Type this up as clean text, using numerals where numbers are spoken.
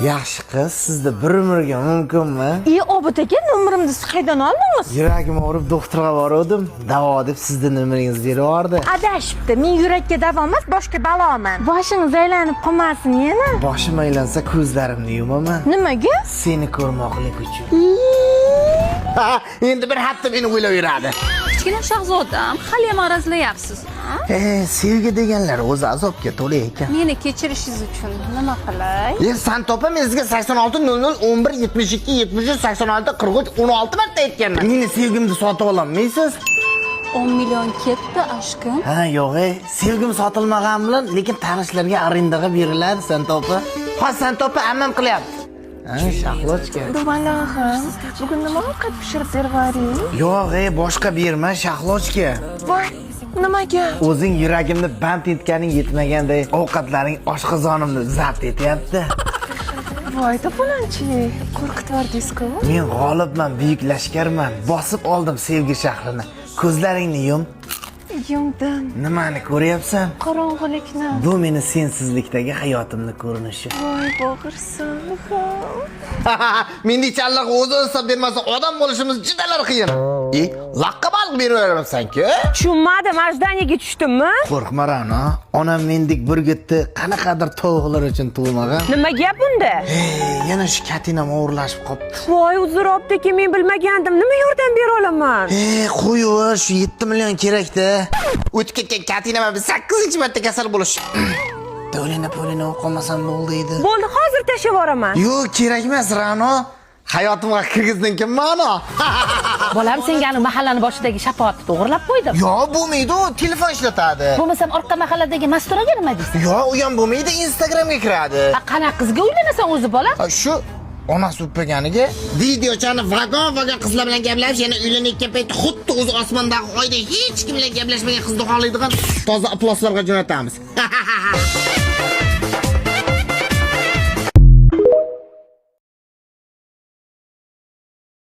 Yaxshi qiz, sizda bir umrga mumkinmi? Obod aka, nomerimni siz qaydan oldingiz? Yuragim og'rib doktorga borgandim. Davo deb sizning nomeringizni berib yubordi. Adashibdi. Men yurakka davo emas, boshqa baloman. Boshingiz aylanib qolmasin yana. Boshim aylansa ko'zlarimni yumaman. Nimaga? Seni ko'rmoqlik uchun. Endi bir hafta meni o'ylab yuradi. Kichkina shahzodam, hali ham arazlayapsiz. Sevgi deganlar o'zi azobga to'la ekan. Meni kechirishingiz uchun nima qilay? Sen topa men sizga 8600 11 72 73 86 43 16 marta aytganman. Meni sevgimni sotib ololmaysiz? 10 million ketdi aşkım. Ha, yo'q, sevgim sotilmagan bilan, lekin tanishlarga arendaga beriladi sen topa. Ha, sen topa ammam qilyapti. Ha, shahlochka. Dumalog'im, bugun nima ovqat pishirib bervaring? Yo'q, boshqa berma, shahlochka. Voy, nimaga? O'zing yuragimni band etganing yetmaganday ovqatlaring oshqozonimni zabt etyapti. Voy, to'polonchi, qo'rqitvordingiz-ku. Men g'olibman, buyuk lashkarman. Bosib oldim sevgi shahrini. Ko'zlaringni yum. Yumdim. Nimani ko'ryapsan? Qorong'ulikni. Bu meni sensizlikdagi hayotimni ko'rinishi. Voy, bo'g'irsan. Mendichanlar o'zi hisob bermasa odam bo'lishimiz judalar qiyin. Laqqa-baliq beraveribsan-ku. Tushunmadim, ajdaniyaga tushdimmi? Qo'rqma Ra'no. Onam mendek burgutni qanaqadir tovuqlar uchun tug'magan. Nima gap bunda? Yana shu katinam o'g'irlashib qopti. Voy, uzr optaki, men bilmagandim. Nima yordam bera olaman? Qo'yur, shu 7 million kerak-da. O'tib ketgan katinam 8-marta kasal bo'lish. To'lina o'qolmasam bo'ldi edi. Bo'ldi, hozir tashlab yuboraman. Yo'q, kerak emas Ra'no. Hayotimga kirgizding kim ma'no? Bolam senga mahallani boshidagi shafoatni to'g'irlab qo'ydim. Yo'q, bo'lmaydi, u telefon ishlatadi. Bo'lmasam orqa mahalladagi masturaga nima deysan? Yo'q, u ham bo'lmaydi, Instagramga kiradi. Qanaqa qizga uylanasan o'zi bola? Shu onasi o'ppaganiga videochani vagon qizlar bilan gaplashish, yana uylanayotgan paytda xuddi o'zi osmondagi oyda hech kim bilan gaplashmagan qizni xohlaydigan toza aploslarga jo'natamiz.